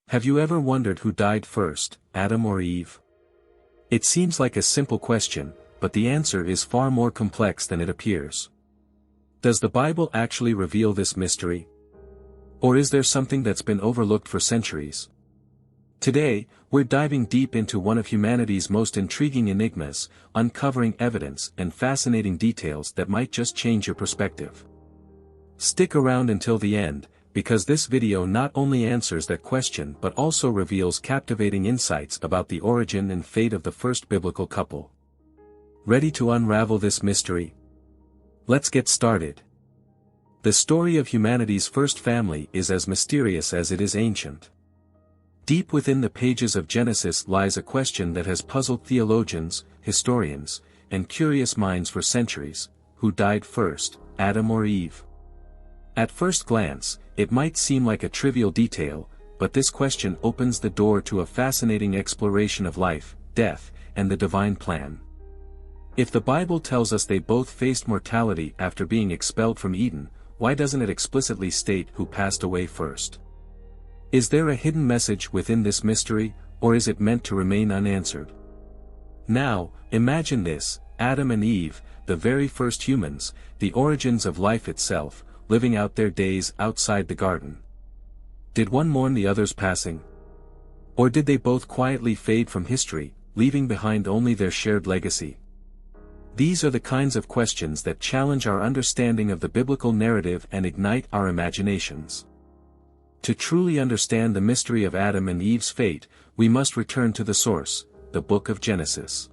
Have you ever wondered who died first, Adam or Eve? It seems like a simple question, but the answer is far more complex than it appears. Does the Bible actually reveal this mystery? Or is there something that's been overlooked for centuries? Today, we're diving deep into one of humanity's most intriguing enigmas, uncovering evidence and fascinating details that might just change your perspective. Stick around until the end, because this video not only answers that question but also reveals captivating insights about the origin and fate of the first biblical couple. Ready to unravel this mystery? Let's get started. The story of humanity's first family is as mysterious as it is ancient. Deep within the pages of Genesis lies a question that has puzzled theologians, historians, and curious minds for centuries: who died first, Adam or Eve? At first glance, it might seem like a trivial detail, but this question opens the door to a fascinating exploration of life, death, and the divine plan. If the Bible tells us they both faced mortality after being expelled from Eden, why doesn't it explicitly state who passed away first? Is there a hidden message within this mystery, or is it meant to remain unanswered? Now, imagine this: Adam and Eve, the very first humans, the origins of life itself, living out their days outside the garden. Did one mourn the other's passing? Or did they both quietly fade from history, leaving behind only their shared legacy? These are the kinds of questions that challenge our understanding of the biblical narrative and ignite our imaginations. To truly understand the mystery of Adam and Eve's fate, we must return to the source, the book of Genesis.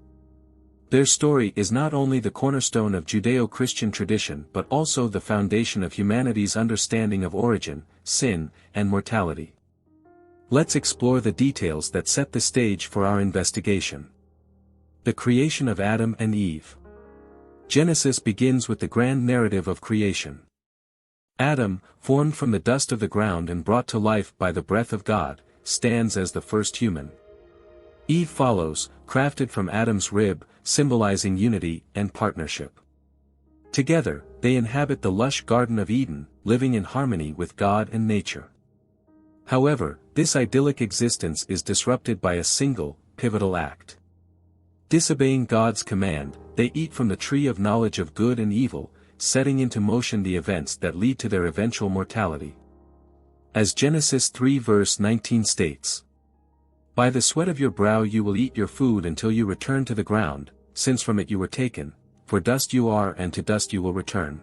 Their story is not only the cornerstone of Judeo-Christian tradition but also the foundation of humanity's understanding of origin, sin, and mortality. Let's explore the details that set the stage for our investigation. The creation of Adam and Eve. Genesis begins with the grand narrative of creation. Adam, formed from the dust of the ground and brought to life by the breath of God, stands as the first human. Eve follows, crafted from Adam's rib, symbolizing unity and partnership. Together, they inhabit the lush Garden of Eden, living in harmony with God and nature. However, this idyllic existence is disrupted by a single, pivotal act. Disobeying God's command, they eat from the tree of knowledge of good and evil, setting into motion the events that lead to their eventual mortality. As Genesis 3 verse 19 states, "By the sweat of your brow you will eat your food until you return to the ground, since from it you were taken, for dust you are and to dust you will return."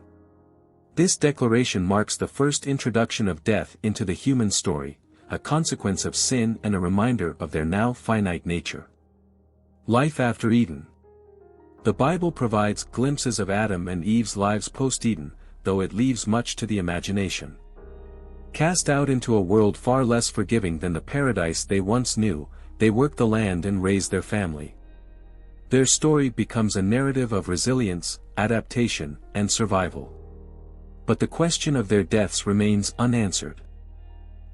This declaration marks the first introduction of death into the human story, a consequence of sin and a reminder of their now finite nature. Life after Eden. The Bible provides glimpses of Adam and Eve's lives post-Eden, though it leaves much to the imagination. Cast out into a world far less forgiving than the paradise they once knew, they worked the land and raised their family. Their story becomes a narrative of resilience, adaptation, and survival. But the question of their deaths remains unanswered.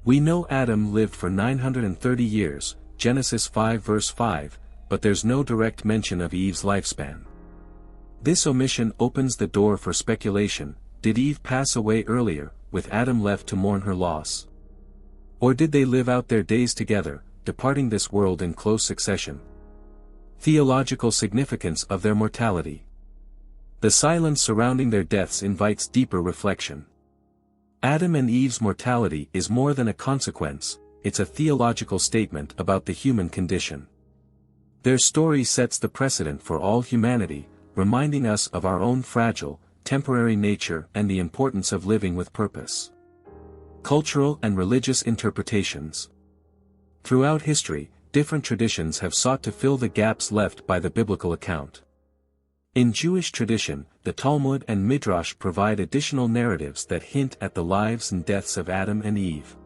We know Adam lived for 930 years, Genesis 5 verse 5, but there's no direct mention of Eve's lifespan. This omission opens the door for speculation: did Eve pass away earlier, with Adam left to mourn her loss? Or did they live out their days together, departing this world in close succession? Theological significance of their mortality. The silence surrounding their deaths invites deeper reflection. Adam and Eve's mortality is more than a consequence, it's a theological statement about the human condition. Their story sets the precedent for all humanity, reminding us of our own fragile, temporary nature and the importance of living with purpose. Cultural and religious interpretations. Throughout history, different traditions have sought to fill the gaps left by the biblical account. In Jewish tradition, the Talmud and Midrash provide additional narratives that hint at the lives and deaths of Adam and Eve.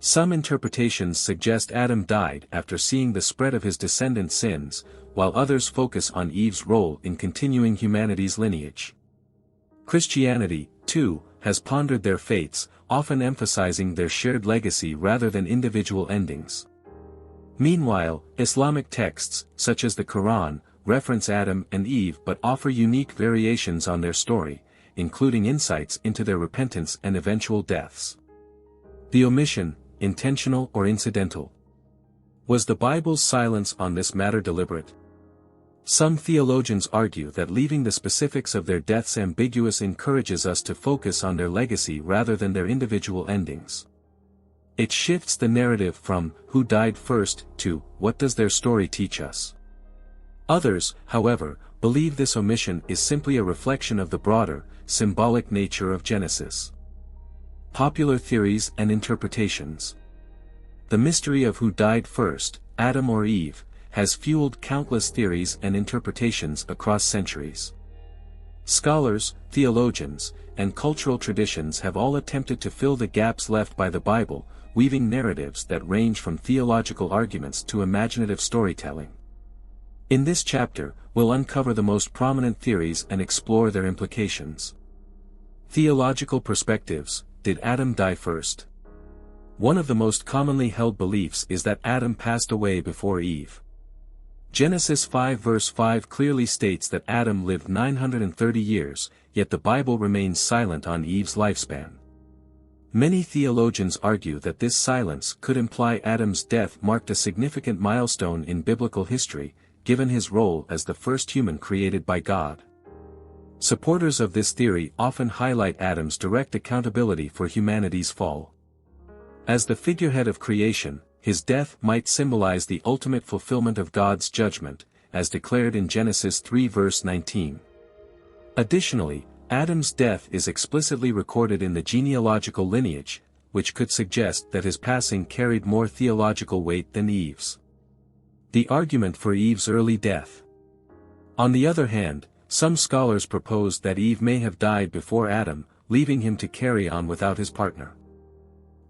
Some interpretations suggest Adam died after seeing the spread of his descendants' sins, while others focus on Eve's role in continuing humanity's lineage. Christianity, too, has pondered their fates, often emphasizing their shared legacy rather than individual endings. Meanwhile, Islamic texts, such as the Quran, reference Adam and Eve but offer unique variations on their story, including insights into their repentance and eventual deaths. The omission, intentional or incidental? Was the Bible's silence on this matter deliberate? Some theologians argue that leaving the specifics of their deaths ambiguous encourages us to focus on their legacy rather than their individual endings. It shifts the narrative from who died first to what does their story teach us. Others, however, believe this omission is simply a reflection of the broader, symbolic nature of Genesis. Popular theories and interpretations. The mystery of who died first, Adam or Eve, has fueled countless theories and interpretations across centuries. Scholars, theologians, and cultural traditions have all attempted to fill the gaps left by the Bible, weaving narratives that range from theological arguments to imaginative storytelling. In this chapter, we'll uncover the most prominent theories and explore their implications. Theological perspectives. Did Adam die first? One of the most commonly held beliefs is that Adam passed away before Eve. Genesis 5 verse 5 clearly states that Adam lived 930 years, yet the Bible remains silent on Eve's lifespan. Many theologians argue that this silence could imply Adam's death marked a significant milestone in biblical history, given his role as the first human created by God. Supporters of this theory often highlight Adam's direct accountability for humanity's fall. As the figurehead of creation, his death might symbolize the ultimate fulfillment of God's judgment, as declared in Genesis 3 verse 19. Additionally, Adam's death is explicitly recorded in the genealogical lineage, which could suggest that his passing carried more theological weight than Eve's. The argument for Eve's early death. On the other hand, some scholars propose that Eve may have died before Adam, leaving him to carry on without his partner.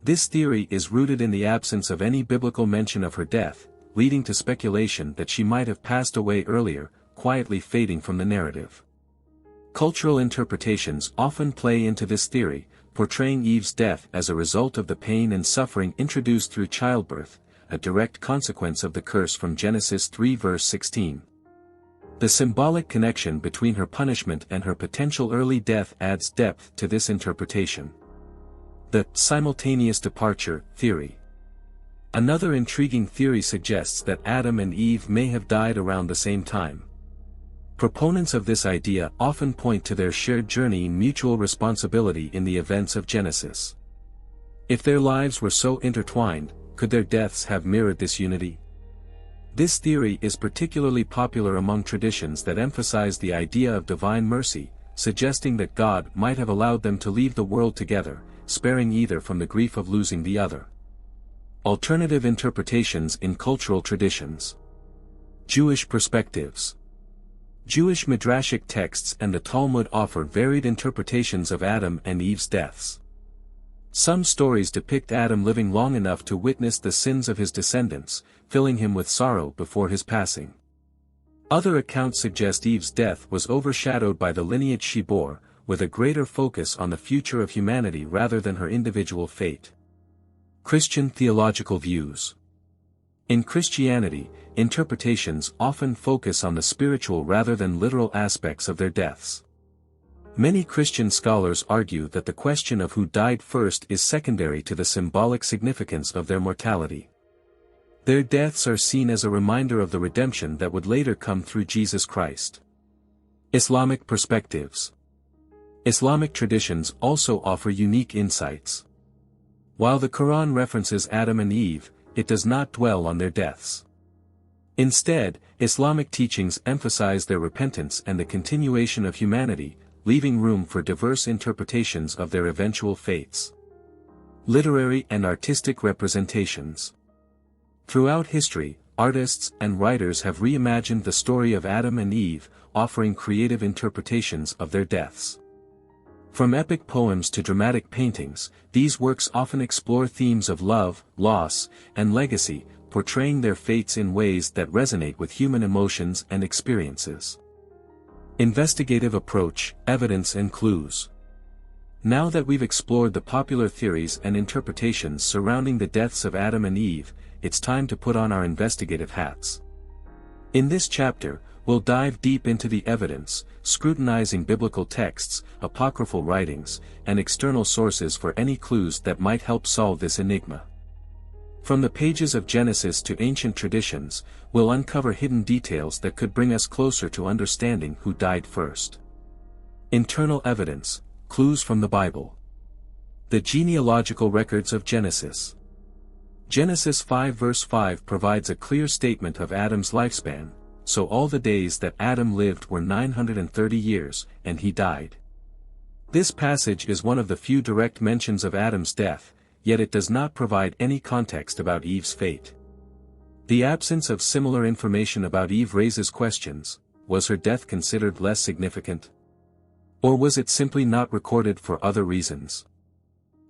This theory is rooted in the absence of any biblical mention of her death, leading to speculation that she might have passed away earlier, quietly fading from the narrative. Cultural interpretations often play into this theory, portraying Eve's death as a result of the pain and suffering introduced through childbirth, a direct consequence of the curse from Genesis 3 verse 16. The symbolic connection between her punishment and her potential early death adds depth to this interpretation. The simultaneous departure theory. Another intriguing theory suggests that Adam and Eve may have died around the same time. Proponents of this idea often point to their shared journey and mutual responsibility in the events of Genesis. If their lives were so intertwined, could their deaths have mirrored this unity? This theory is particularly popular among traditions that emphasize the idea of divine mercy, suggesting that God might have allowed them to leave the world together, sparing either from the grief of losing the other. Alternative interpretations in cultural traditions. Jewish perspectives. Jewish midrashic texts and the Talmud offer varied interpretations of Adam and Eve's deaths. Some stories depict Adam living long enough to witness the sins of his descendants, filling him with sorrow before his passing. Other accounts suggest Eve's death was overshadowed by the lineage she bore, with a greater focus on the future of humanity rather than her individual fate. Christian theological views. In Christianity, interpretations often focus on the spiritual rather than literal aspects of their deaths. Many Christian scholars argue that the question of who died first is secondary to the symbolic significance of their mortality. Their deaths are seen as a reminder of the redemption that would later come through Jesus Christ. Islamic perspectives. Islamic traditions also offer unique insights. While the Quran references Adam and Eve, it does not dwell on their deaths. Instead, Islamic teachings emphasize their repentance and the continuation of humanity, leaving room for diverse interpretations of their eventual fates. Literary and artistic representations. Throughout history, artists and writers have reimagined the story of Adam and Eve, offering creative interpretations of their deaths. From epic poems to dramatic paintings, these works often explore themes of love, loss, and legacy, portraying their fates in ways that resonate with human emotions and experiences. Investigative approach, evidence and clues. Now that we've explored the popular theories and interpretations surrounding the deaths of Adam and Eve, it's time to put on our investigative hats. In this chapter, we'll dive deep into the evidence, scrutinizing biblical texts, apocryphal writings, and external sources for any clues that might help solve this enigma. From the pages of Genesis to ancient traditions, we'll uncover hidden details that could bring us closer to understanding who died first. Internal evidence, clues from the Bible. The genealogical records of Genesis. Genesis 5 verse 5 provides a clear statement of Adam's lifespan, so all the days that Adam lived were 930 years, and he died. This passage is one of the few direct mentions of Adam's death, yet it does not provide any context about Eve's fate. The absence of similar information about Eve raises questions: was her death considered less significant? Or was it simply not recorded for other reasons?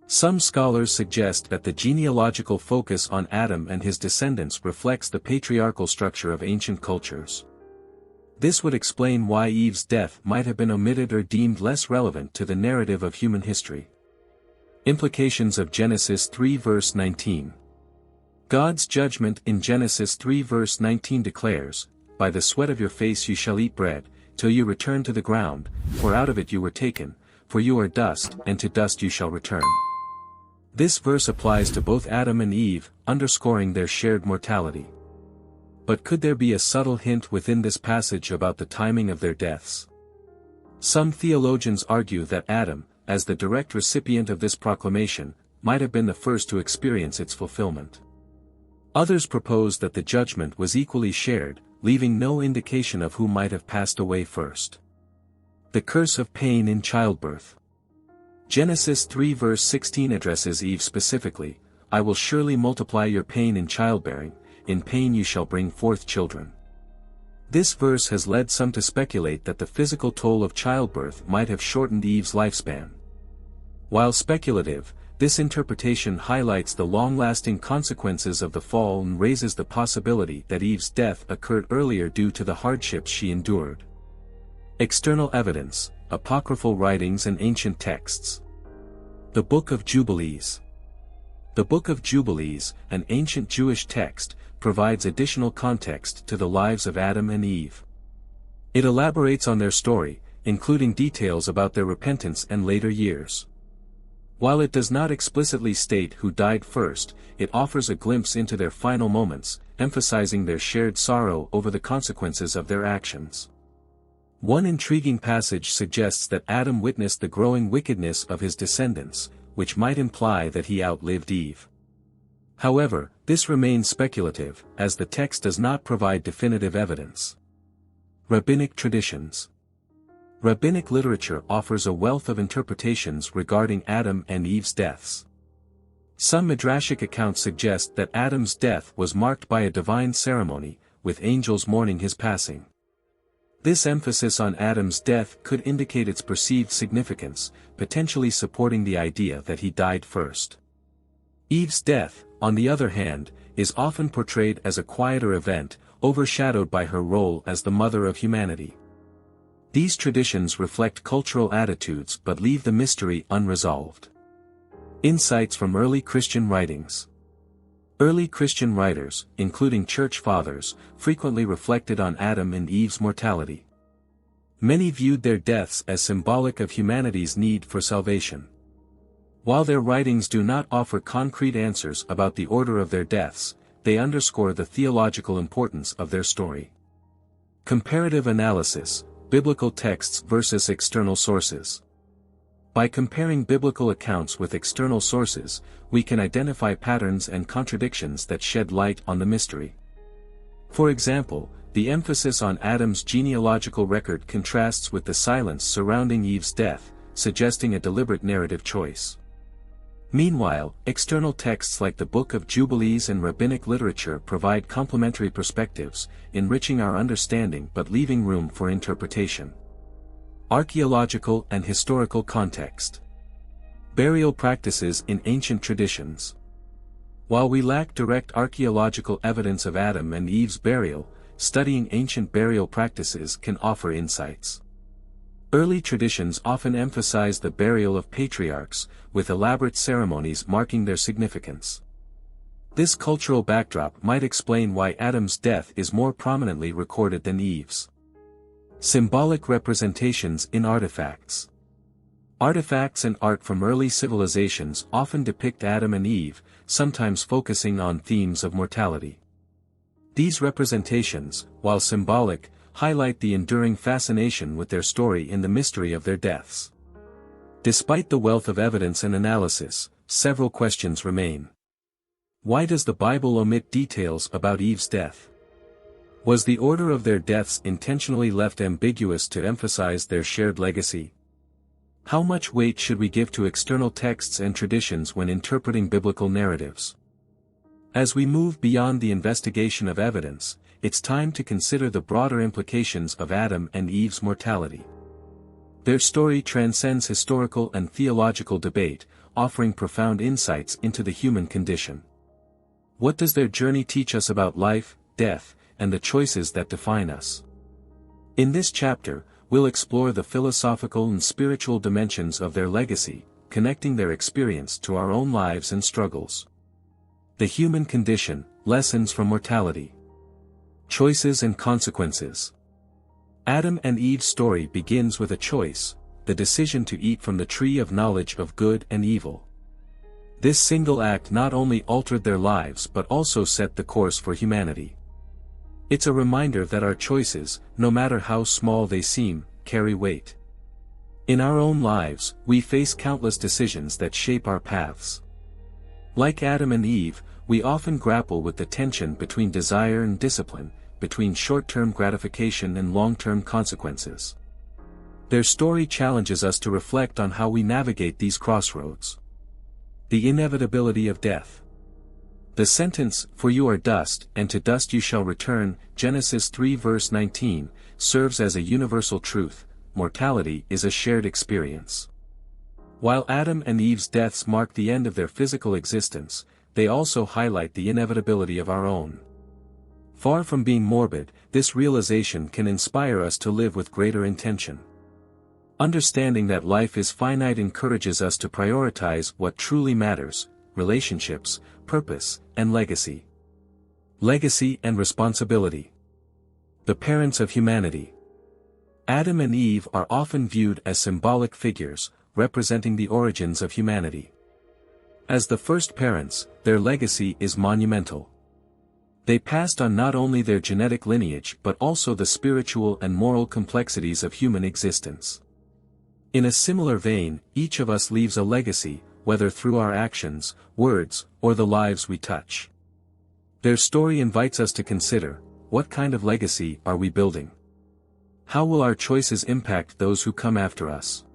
Some scholars suggest that the genealogical focus on Adam and his descendants reflects the patriarchal structure of ancient cultures. This would explain why Eve's death might have been omitted or deemed less relevant to the narrative of human history. Implications of Genesis 3 verse 19. God's judgment in Genesis 3 verse 19 declares, "By the sweat of your face you shall eat bread, till you return to the ground, for out of it you were taken, for you are dust, and to dust you shall return." This verse applies to both Adam and Eve, underscoring their shared mortality. But could there be a subtle hint within this passage about the timing of their deaths? Some theologians argue that Adam, as the direct recipient of this proclamation, might have been the first to experience its fulfillment. Others propose that the judgment was equally shared, leaving no indication of who might have passed away first. The curse of pain in childbirth. Genesis 3 verse 16 addresses Eve specifically: "I will surely multiply your pain in childbearing, in pain you shall bring forth children." This verse has led some to speculate that the physical toll of childbirth might have shortened Eve's lifespan. While speculative, this interpretation highlights the long-lasting consequences of the fall and raises the possibility that Eve's death occurred earlier due to the hardships she endured. External evidence, apocryphal writings and ancient texts. The Book of Jubilees. The Book of Jubilees, an ancient Jewish text, provides additional context to the lives of Adam and Eve. It elaborates on their story, including details about their repentance and later years. While it does not explicitly state who died first, it offers a glimpse into their final moments, emphasizing their shared sorrow over the consequences of their actions. One intriguing passage suggests that Adam witnessed the growing wickedness of his descendants, which might imply that he outlived Eve. However, this remains speculative, as the text does not provide definitive evidence. Rabbinic traditions. Rabbinic literature offers a wealth of interpretations regarding Adam and Eve's deaths. Some midrashic accounts suggest that Adam's death was marked by a divine ceremony, with angels mourning his passing. This emphasis on Adam's death could indicate its perceived significance, potentially supporting the idea that he died first. Eve's death, on the other hand, is often portrayed as a quieter event, overshadowed by her role as the mother of humanity. These traditions reflect cultural attitudes but leave the mystery unresolved. Insights from early Christian writings. Early Christian writers, including church fathers, frequently reflected on Adam and Eve's mortality. Many viewed their deaths as symbolic of humanity's need for salvation. While their writings do not offer concrete answers about the order of their deaths, they underscore the theological importance of their story. Comparative analysis, biblical texts versus external sources. By comparing biblical accounts with external sources, we can identify patterns and contradictions that shed light on the mystery. For example, the emphasis on Adam's genealogical record contrasts with the silence surrounding Eve's death, suggesting a deliberate narrative choice. Meanwhile, external texts like the Book of Jubilees and rabbinic literature provide complementary perspectives, enriching our understanding but leaving room for interpretation. Archaeological and historical context. Burial practices in ancient traditions. While we lack direct archaeological evidence of Adam and Eve's burial, studying ancient burial practices can offer insights. Early traditions often emphasize the burial of patriarchs, with elaborate ceremonies marking their significance. This cultural backdrop might explain why Adam's death is more prominently recorded than Eve's. Symbolic representations in artifacts. Artifacts and art from early civilizations often depict Adam and Eve, sometimes focusing on themes of mortality. These representations, while symbolic, highlight the enduring fascination with their story in the mystery of their deaths. Despite the wealth of evidence and analysis, several questions remain. Why does the Bible omit details about Eve's death? Was the order of their deaths intentionally left ambiguous to emphasize their shared legacy? How much weight should we give to external texts and traditions when interpreting biblical narratives? As we move beyond the investigation of evidence, it's time to consider the broader implications of Adam and Eve's mortality. Their story transcends historical and theological debate, offering profound insights into the human condition. What does their journey teach us about life, death, and the choices that define us? In this chapter, we'll explore the philosophical and spiritual dimensions of their legacy, connecting their experience to our own lives and struggles. The human condition, lessons from mortality. Choices and consequences. Adam and Eve's story begins with a choice, the decision to eat from the tree of knowledge of good and evil. This single act not only altered their lives but also set the course for humanity. It's a reminder that our choices, no matter how small they seem, carry weight. In our own lives, we face countless decisions that shape our paths. Like Adam and Eve, we often grapple with the tension between desire and discipline, between short-term gratification and long-term consequences. Their story challenges us to reflect on how we navigate these crossroads. The inevitability of death. The sentence, "For you are dust, and to dust you shall return," Genesis 3 verse 19, serves as a universal truth. Mortality is a shared experience. While Adam and Eve's deaths mark the end of their physical existence, they also highlight the inevitability of our own. Far from being morbid, this realization can inspire us to live with greater intention. Understanding that life is finite encourages us to prioritize what truly matters: relationships, purpose, and legacy. Legacy and responsibility. The parents of humanity. Adam and Eve are often viewed as symbolic figures, representing the origins of humanity. As the first parents, their legacy is monumental. They passed on not only their genetic lineage but also the spiritual and moral complexities of human existence. In a similar vein, each of us leaves a legacy, whether through our actions, words, or the lives we touch. Their story invites us to consider, what kind of legacy are we building? How will our choices impact those who come after us?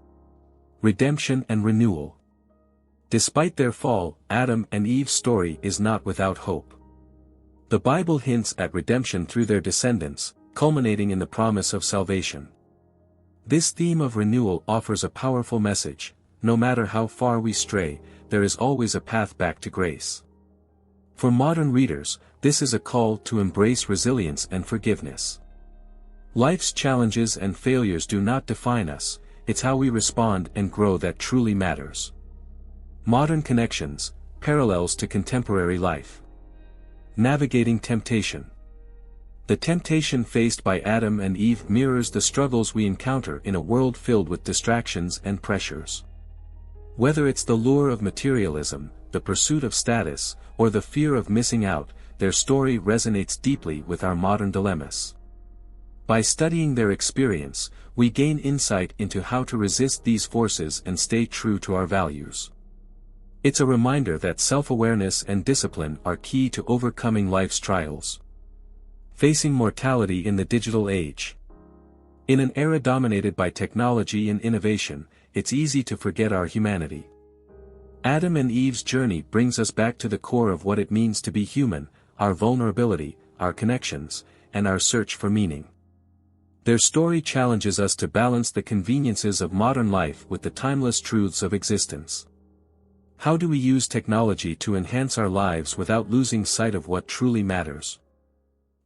Redemption and renewal. Despite their fall, Adam and Eve's story is not without hope. The Bible hints at redemption through their descendants, culminating in the promise of salvation. This theme of renewal offers a powerful message: no matter how far we stray, there is always a path back to grace. For modern readers, this is a call to embrace resilience and forgiveness. Life's challenges and failures do not define us, it's how we respond and grow that truly matters. Modern connections, parallels to contemporary life. Navigating temptation. The temptation faced by Adam and Eve mirrors the struggles we encounter in a world filled with distractions and pressures. Whether it's the lure of materialism, the pursuit of status, or the fear of missing out, their story resonates deeply with our modern dilemmas. By studying their experience, we gain insight into how to resist these forces and stay true to our values. It's a reminder that self-awareness and discipline are key to overcoming life's trials. Facing mortality in the digital age. In an era dominated by technology and innovation, it's easy to forget our humanity. Adam and Eve's journey brings us back to the core of what it means to be human: our vulnerability, our connections, and our search for meaning. Their story challenges us to balance the conveniences of modern life with the timeless truths of existence. How do we use technology to enhance our lives without losing sight of what truly matters?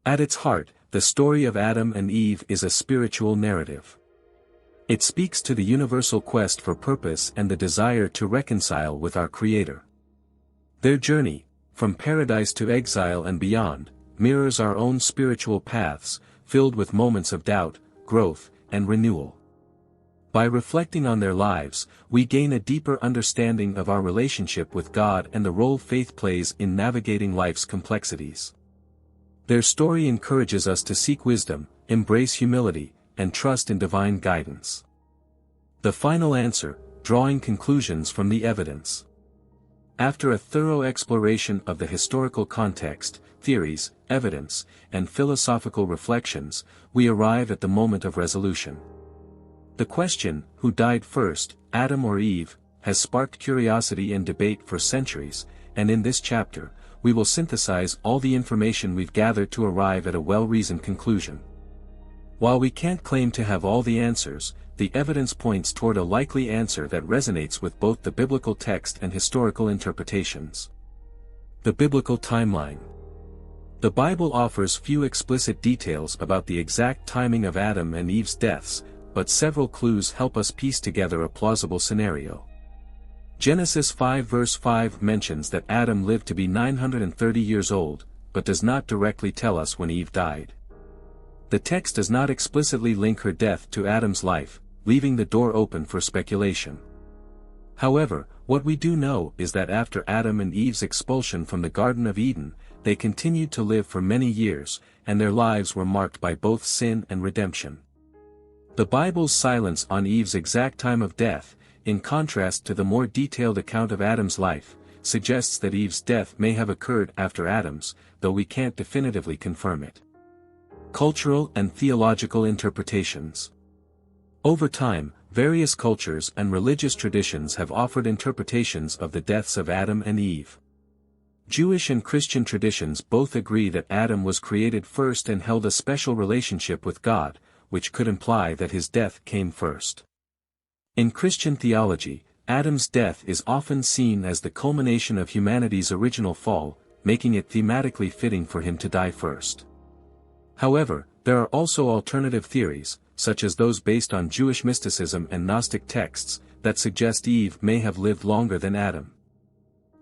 At its heart, the story of Adam and Eve is a spiritual narrative. It speaks to the universal quest for purpose and the desire to reconcile with our Creator. Their journey, from paradise to exile and beyond, mirrors our own spiritual paths, filled with moments of doubt, growth, and renewal. By reflecting on their lives, we gain a deeper understanding of our relationship with God and the role faith plays in navigating life's complexities. Their story encourages us to seek wisdom, embrace humility, and trust in divine guidance. The final answer, drawing conclusions from the evidence. After a thorough exploration of the historical context, theories, evidence, and philosophical reflections, we arrive at the moment of resolution. The question, who died first, Adam or Eve, has sparked curiosity and debate for centuries, and in this chapter, we will synthesize all the information we've gathered to arrive at a well-reasoned conclusion. While we can't claim to have all the answers, the evidence points toward a likely answer that resonates with both the biblical text and historical interpretations. The biblical timeline. The Bible offers few explicit details about the exact timing of Adam and Eve's deaths, but several clues help us piece together a plausible scenario. Genesis 5 verse 5 mentions that Adam lived to be 930 years old, but does not directly tell us when Eve died. The text does not explicitly link her death to Adam's life, leaving the door open for speculation. However, what we do know is that after Adam and Eve's expulsion from the Garden of Eden, they continued to live for many years, and their lives were marked by both sin and redemption. The Bible's silence on Eve's exact time of death, in contrast to the more detailed account of Adam's life, suggests that Eve's death may have occurred after Adam's, though we can't definitively confirm it. Cultural and theological interpretations. Over time, various cultures and religious traditions have offered interpretations of the deaths of Adam and Eve. Jewish and Christian traditions both agree that Adam was created first and held a special relationship with God, which could imply that his death came first. In Christian theology, Adam's death is often seen as the culmination of humanity's original fall, making it thematically fitting for him to die first. However, there are also alternative theories, such as those based on Jewish mysticism and Gnostic texts, that suggest Eve may have lived longer than Adam.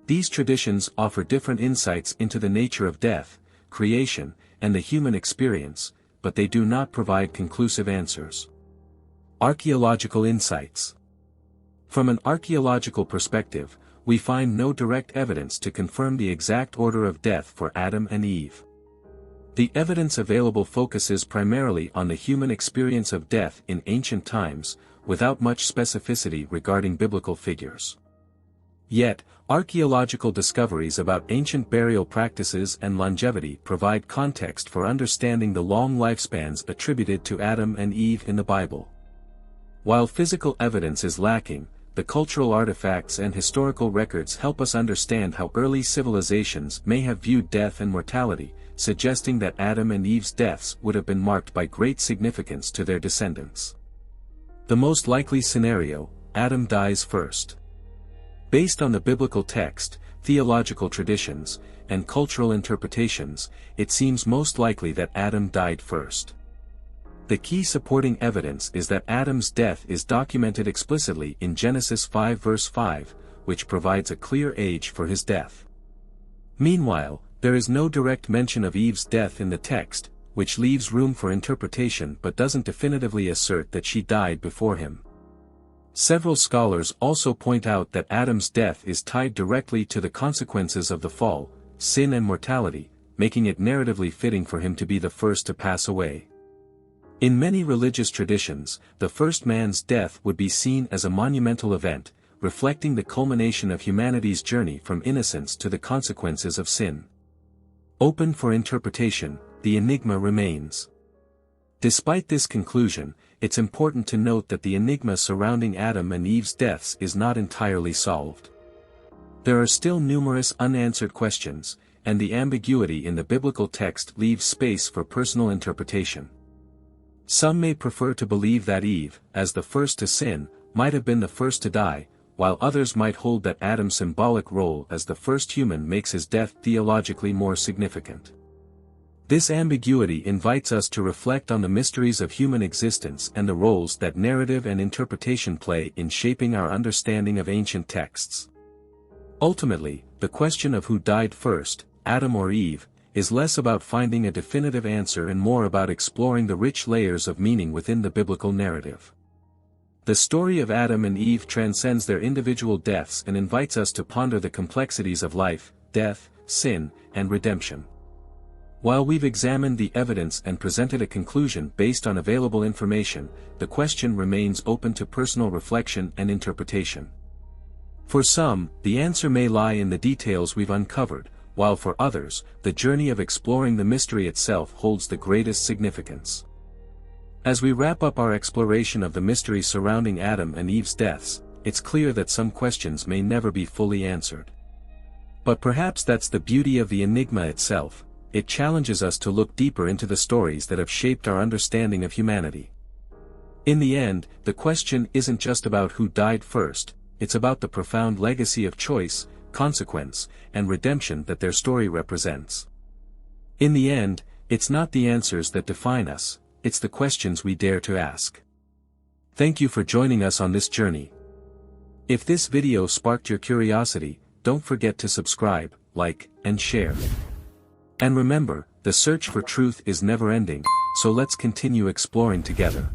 These traditions offer different insights into the nature of death, creation, and the human experience, but they do not provide conclusive answers. Archaeological insights. From an archaeological perspective, we find no direct evidence to confirm the exact order of death for Adam and Eve. The evidence available focuses primarily on the human experience of death in ancient times, without much specificity regarding biblical figures. Yet, archaeological discoveries about ancient burial practices and longevity provide context for understanding the long lifespans attributed to Adam and Eve in the Bible. While physical evidence is lacking, the cultural artifacts and historical records help us understand how early civilizations may have viewed death and mortality, suggesting that Adam and Eve's deaths would have been marked by great significance to their descendants. The most likely scenario, Adam dies first. Based on the biblical text, theological traditions, and cultural interpretations, it seems most likely that Adam died first. The key supporting evidence is that Adam's death is documented explicitly in Genesis 5 verse 5, which provides a clear age for his death. Meanwhile, there is no direct mention of Eve's death in the text, which leaves room for interpretation but doesn't definitively assert that she died before him. Several scholars also point out that Adam's death is tied directly to the consequences of the fall, sin and mortality, making it narratively fitting for him to be the first to pass away. In many religious traditions, the first man's death would be seen as a monumental event, reflecting the culmination of humanity's journey from innocence to the consequences of sin. Open for interpretation, the enigma remains. Despite this conclusion, it's important to note that the enigma surrounding Adam and Eve's deaths is not entirely solved. There are still numerous unanswered questions, and the ambiguity in the biblical text leaves space for personal interpretation. Some may prefer to believe that Eve, as the first to sin, might have been the first to die, while others might hold that Adam's symbolic role as the first human makes his death theologically more significant. This ambiguity invites us to reflect on the mysteries of human existence and the roles that narrative and interpretation play in shaping our understanding of ancient texts. Ultimately, the question of who died first, Adam or Eve, is less about finding a definitive answer and more about exploring the rich layers of meaning within the biblical narrative. The story of Adam and Eve transcends their individual deaths and invites us to ponder the complexities of life, death, sin, and redemption. While we've examined the evidence and presented a conclusion based on available information, the question remains open to personal reflection and interpretation. For some, the answer may lie in the details we've uncovered, while for others, the journey of exploring the mystery itself holds the greatest significance. As we wrap up our exploration of the mystery surrounding Adam and Eve's deaths, it's clear that some questions may never be fully answered. But perhaps that's the beauty of the enigma itself. It challenges us to look deeper into the stories that have shaped our understanding of humanity. In the end, the question isn't just about who died first, it's about the profound legacy of choice, consequence, and redemption that their story represents. In the end, it's not the answers that define us, it's the questions we dare to ask. Thank you for joining us on this journey. If this video sparked your curiosity, don't forget to subscribe, like, and share. And remember, the search for truth is never ending, so let's continue exploring together.